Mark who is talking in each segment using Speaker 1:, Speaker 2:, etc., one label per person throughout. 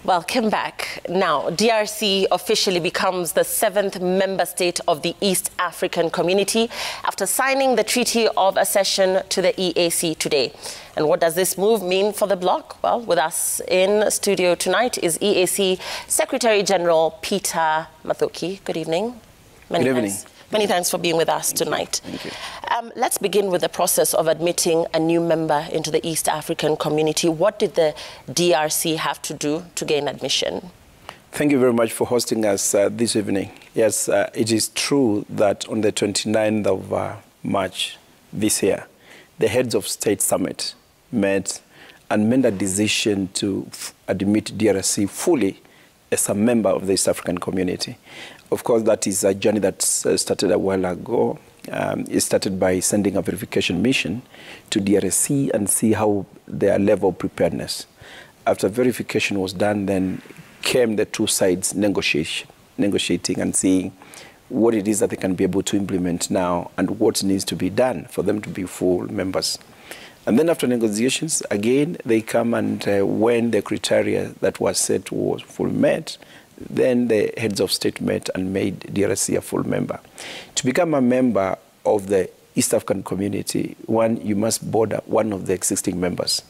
Speaker 1: Welcome back. Now, DRC officially becomes the 7th member state of the East African Community after signing the Treaty of Accession to the EAC today. And what does this move mean for the bloc? Well, with us in studio tonight is EAC Secretary General Peter Mathuki. Good evening.
Speaker 2: Good evening.
Speaker 1: Many thanks for being with us tonight.
Speaker 2: Thank you.
Speaker 1: Let's begin with the process of admitting a new member into the East African Community. What did the DRC have to do to gain admission?
Speaker 2: Thank you very much for hosting us this evening. Yes, it is true that on the 29th of March this year, the heads of state summit met and made a decision to admit DRC fully as a member of the East African Community. Of course, that is a journey that started a while ago. It started by sending a verification mission to DRC and see how their level of preparedness. After verification was done, then came the two sides negotiating and seeing what it is that they can be able to implement now and what needs to be done for them to be full members. And then after negotiations, again, they come and when the criteria that was set was fully met, then the heads of state met and made DRC a full member. To become a member of the East African Community, one, you must border one of the existing members.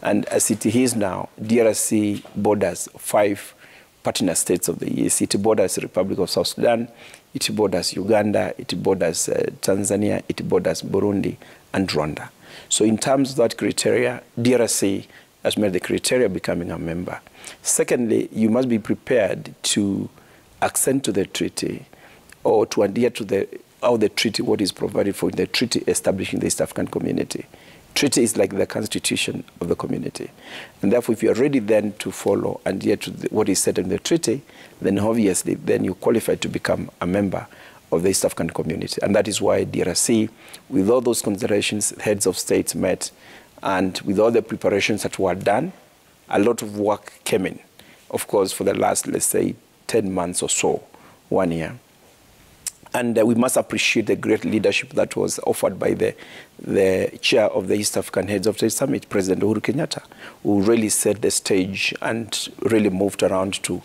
Speaker 2: And as it is now, DRC borders 5 partner states of the EAC. It borders the Republic of South Sudan, it borders Uganda, it borders Tanzania, it borders Burundi and Rwanda. So in terms of that criteria, DRC has made the criteria becoming a member. Secondly, you must be prepared to accede to the treaty or to adhere to the treaty, what is provided for in the treaty establishing the East African Community. Treaty is like the constitution of the community. And therefore, if you are ready then to follow and adhere to what is said in the treaty, then obviously then you qualify to become a member of the East African Community. And that is why DRC, with all those considerations, heads of states met, and with all the preparations that were done, a lot of work came in, of course, for the last, let's say, 10 months or so, 1 year. And we must appreciate the great leadership that was offered by the chair of the East African Heads of State Summit, President Uhuru Kenyatta, who really set the stage and really moved around to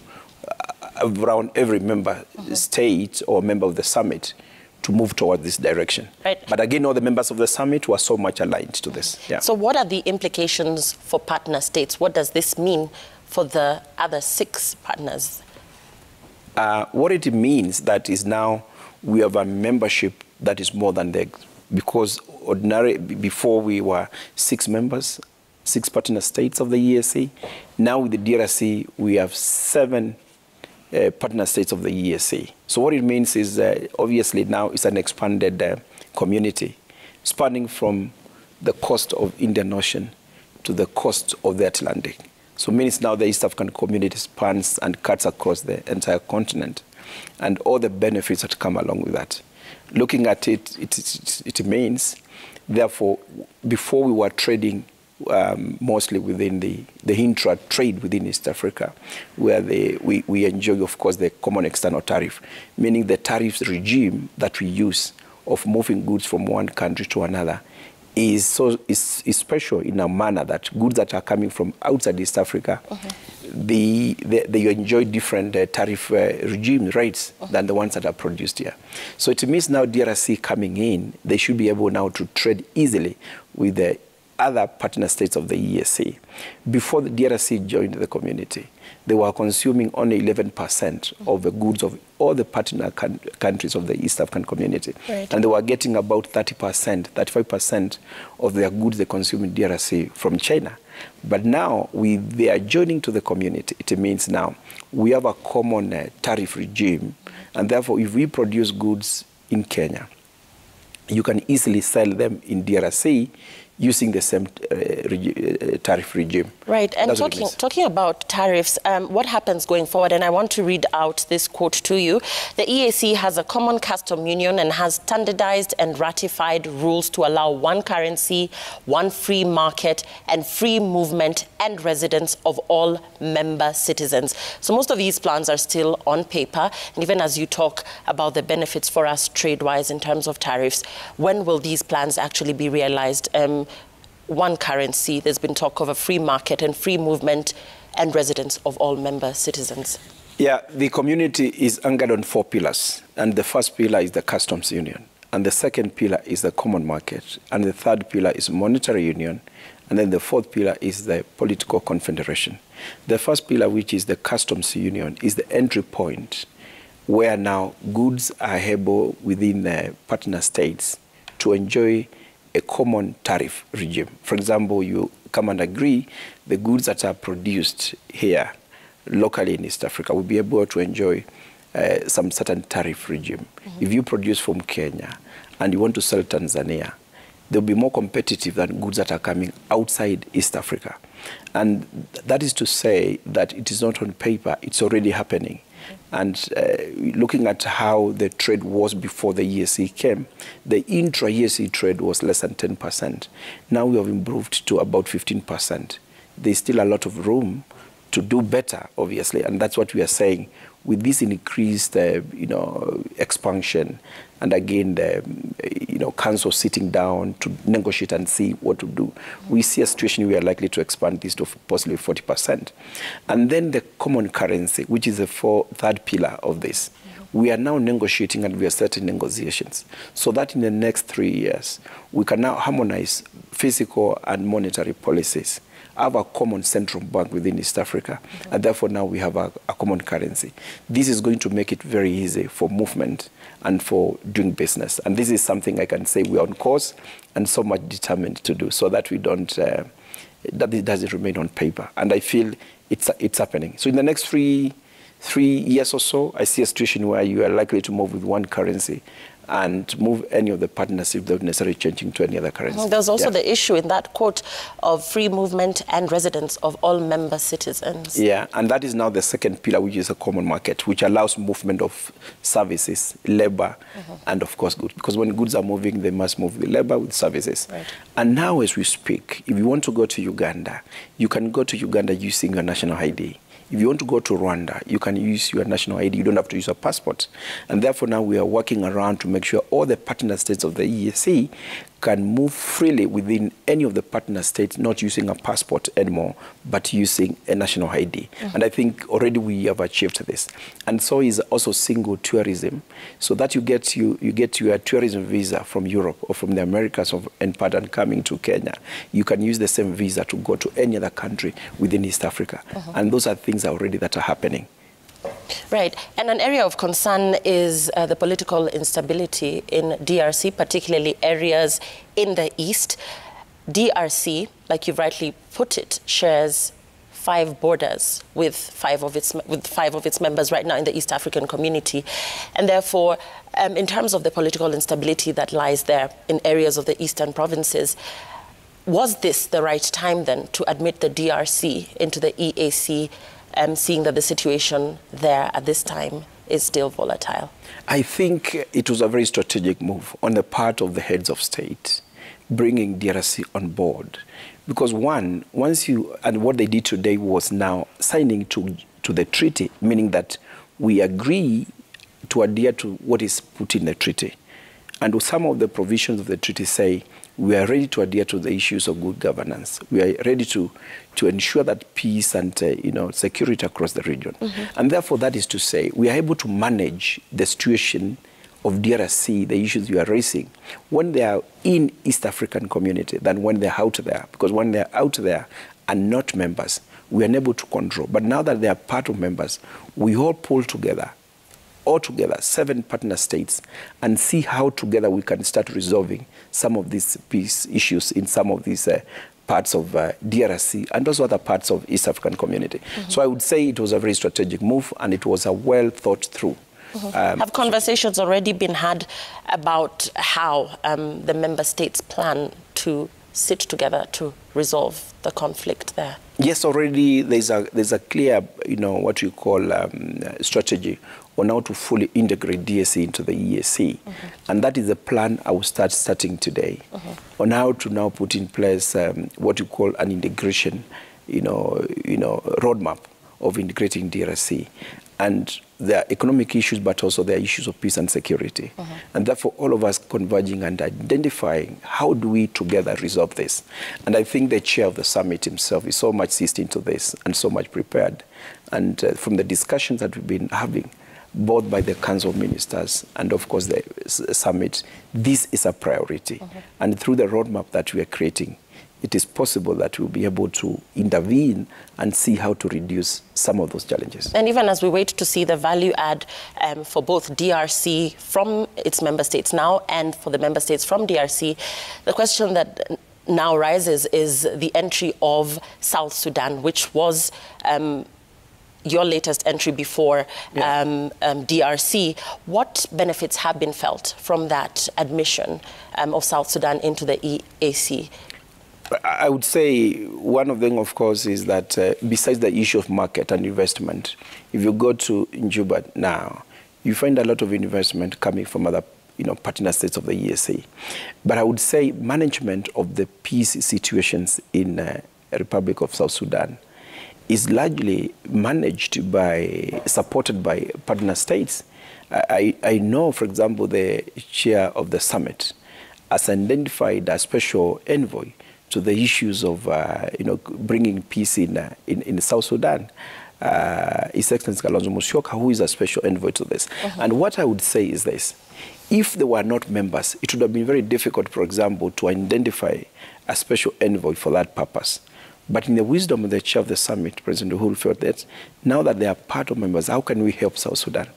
Speaker 2: around every member state or member of the summit to move toward this direction.
Speaker 1: Right.
Speaker 2: But again, all the members of the summit were so much aligned to this. Yeah.
Speaker 1: So what are the implications for partner states? What does this mean for the other 6 partners?
Speaker 2: What it means that is now we have a membership that is more than because before we were 6 members, 6 partner states of the EAC. Now with the DRC, we have 7 partner states of the EAC. So what it means is obviously now it's an expanded community spanning from the coast of Indian Ocean to the coast of the Atlantic. So means now the East African Community spans and cuts across the entire continent and all the benefits that come along with that. Looking at it, it means, therefore, before we were trading mostly within the intra-trade within East Africa, where we enjoy, of course, the common external tariff, meaning the tariff regime that we use of moving goods from one country to another is special in a manner that goods that are coming from outside East Africa, they enjoy different tariff regime rates than the ones that are produced here. So it means now DRC coming in, they should be able now to trade easily with the other partner states of the EAC. Before the DRC joined the community, they were consuming only 11% of the goods of all the partner countries of the East African Community. Right. And they were getting about 30%, 35% of their goods they consume in DRC from China. But now, with their joining to the community, it means now we have a common tariff regime. And therefore, if we produce goods in Kenya, you can easily sell them in DRC using the same tariff regime.
Speaker 1: Right, and talking about tariffs, what happens going forward? And I want to read out this quote to you. The EAC has a common custom union and has standardized and ratified rules to allow one currency, one free market, and free movement and residence of all member citizens. So most of these plans are still on paper. And even as you talk about the benefits for us trade-wise in terms of tariffs, when will these plans actually be realized? One currency, there's been talk of a free market and free movement and residents of all member citizens?
Speaker 2: Yeah, the community is anchored on 4 pillars. And the first pillar is the customs union. And the second pillar is the common market. And the third pillar is monetary union. And then the fourth pillar is the political confederation. The first pillar, which is the customs union, is the entry point where now goods are able within the partner states to enjoy a common tariff regime. For example, you come and agree the goods that are produced here locally in East Africa will be able to enjoy some certain tariff regime. If you produce from Kenya and you want to sell Tanzania, they'll be more competitive than goods that are coming outside East Africa. And that is to say that it is not on paper, it's already happening. And looking at how the trade was before the EAC came, the intra-EAC trade was less than 10%. Now we have improved to about 15%. There's still a lot of room to do better, obviously, and that's what we are saying. With this increased, expansion, and again, the, council sitting down to negotiate and see what to do, we see a situation we are likely to expand this to possibly 40%. And then the common currency, which is the third pillar of this. We are now negotiating and we are starting negotiations so that in the next 3 years, we can now harmonize fiscal and monetary policies, have a common central bank within East Africa, and therefore now we have a common currency. This is going to make it very easy for movement and for doing business. And this is something I can say we are on course and so much determined to do so that we don't, that it doesn't remain on paper. And I feel it's happening. So in the next three years or so, I see a situation where you are likely to move with one currency and move any of the partnership without necessarily changing to any other currency.
Speaker 1: There's also the issue in that quote of free movement and residence of all member citizens. Yeah,
Speaker 2: and that is now the second pillar, which is a common market, which allows movement of services, labor, and of course goods. Because when goods are moving, they must move with labor, with services.
Speaker 1: Right.
Speaker 2: And now as we speak, if you want to go to Uganda, you can go to Uganda using your national ID. If you want to go to Rwanda, you can use your national ID. You don't have to use a passport. And therefore now we are working around to make sure all the partner states of the EAC can move freely within any of the partner states, not using a passport anymore, but using a national ID. And I think already we have achieved this. And so is also single tourism, so that you get your tourism visa from Europe or from the Americas and pardon coming to Kenya. You can use the same visa to go to any other country within East Africa. And those are things already that are happening.
Speaker 1: Right. And an area of concern is the political instability in DRC, particularly areas in the east. DRC, like you've rightly put it, shares 5 borders with five of its members right now in the East African community. And therefore, in terms of the political instability that lies there in areas of the eastern provinces, was this the right time then to admit the DRC into the EAC, seeing that the situation there at this time is still volatile?
Speaker 2: I think it was a very strategic move on the part of the heads of state, bringing DRC on board. Because and what they did today was now signing to the treaty, meaning that we agree to adhere to what is put in the treaty. And some of the provisions of the treaty say we are ready to adhere to the issues of good governance. We are ready to ensure that peace and security across the region. And therefore, that is to say, we are able to manage the situation of DRC, the issues we are raising, when they are in East African community than when they're out there. Because when they're out there and not members, we are unable to control. But now that they are part of members, we all pull together, altogether 7 partner states, and see how together we can start resolving some of these peace issues in some of these parts of DRC and also other parts of East African community. So I would say it was a very strategic move and it was a well thought through.
Speaker 1: Have conversations already been had about how the member states plan to sit together to resolve the conflict there?
Speaker 2: Yes, already there's a clear, what you call strategy on how to fully integrate DRC into the EAC. And that is a plan I will starting today on how to now put in place what you call an integration, roadmap of integrating DRC. And there are economic issues, but also there are issues of peace and security. And therefore, all of us converging and identifying how do we together resolve this. And I think the chair of the summit himself is so much seized into this and so much prepared. And from the discussions that we've been having, both by the Council of Ministers and, of course, the summit, this is a priority. And through the roadmap that we are creating, it is possible that we'll be able to intervene and see how to reduce some of those challenges.
Speaker 1: And even as we wait to see the value add for both DRC from its member states now and for the member states from DRC, the question that now rises is the entry of South Sudan, which was your latest entry before DRC. What benefits have been felt from that admission of South Sudan into the EAC?
Speaker 2: I would say one of them, of course, is that besides the issue of market and investment, if you go to Juba now, you find a lot of investment coming from other partner states of the EAC. But I would say management of the peace situations in the Republic of South Sudan is largely managed by, supported by partner states. I know, for example, the chair of the summit has identified a special envoy to the issues of bringing peace in South Sudan, His Excellency Kalonzo Musyoka, who is a special envoy to this. And what I would say is this: if they were not members, it would have been very difficult, for example, to identify a special envoy for that purpose. But in the wisdom of the chair of the summit, President Uhuru felt that now that they are part of members, how can we help South Sudan?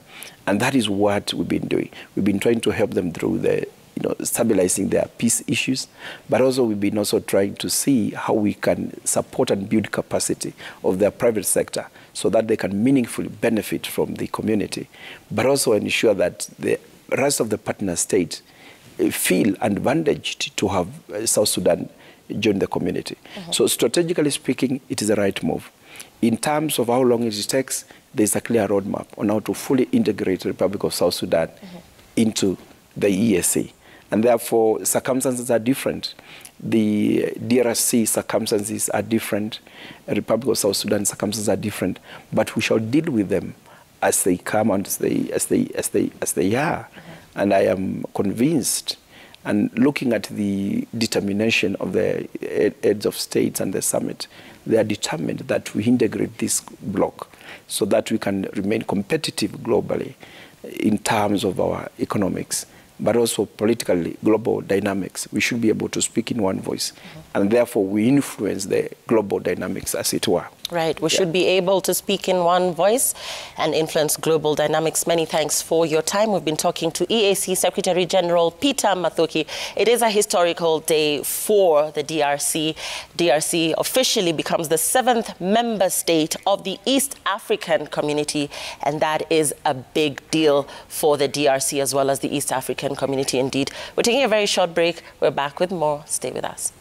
Speaker 2: And that is what we've been doing. We've been trying to help them through the stabilizing their peace issues, but also we've been also trying to see how we can support and build capacity of their private sector so that they can meaningfully benefit from the community, but also ensure that the rest of the partner states feel advantaged to have South Sudan join the community. So strategically speaking, it is the right move. In terms of how long it takes, there's a clear roadmap on how to fully integrate the Republic of South Sudan into the EAC. And therefore, circumstances are different. The DRC circumstances are different. The Republic of South Sudan circumstances are different. But we shall deal with them as they come and as they are. And I am convinced, and looking at the determination of the heads of states and the summit, they are determined that we integrate this bloc so that we can remain competitive globally in terms of our economics, but also politically, global dynamics. We should be able to speak in one voice. And therefore, we influence the global dynamics, as it were.
Speaker 1: Right. We should be able to speak in one voice and influence global dynamics. Many thanks for your time. We've been talking to EAC Secretary General Peter Mathuki. It is a historical day for the DRC. DRC officially becomes the 7th member state of the East African community, and that is a big deal for the DRC as well as the East African community indeed. We're taking a very short break. We're back with more. Stay with us.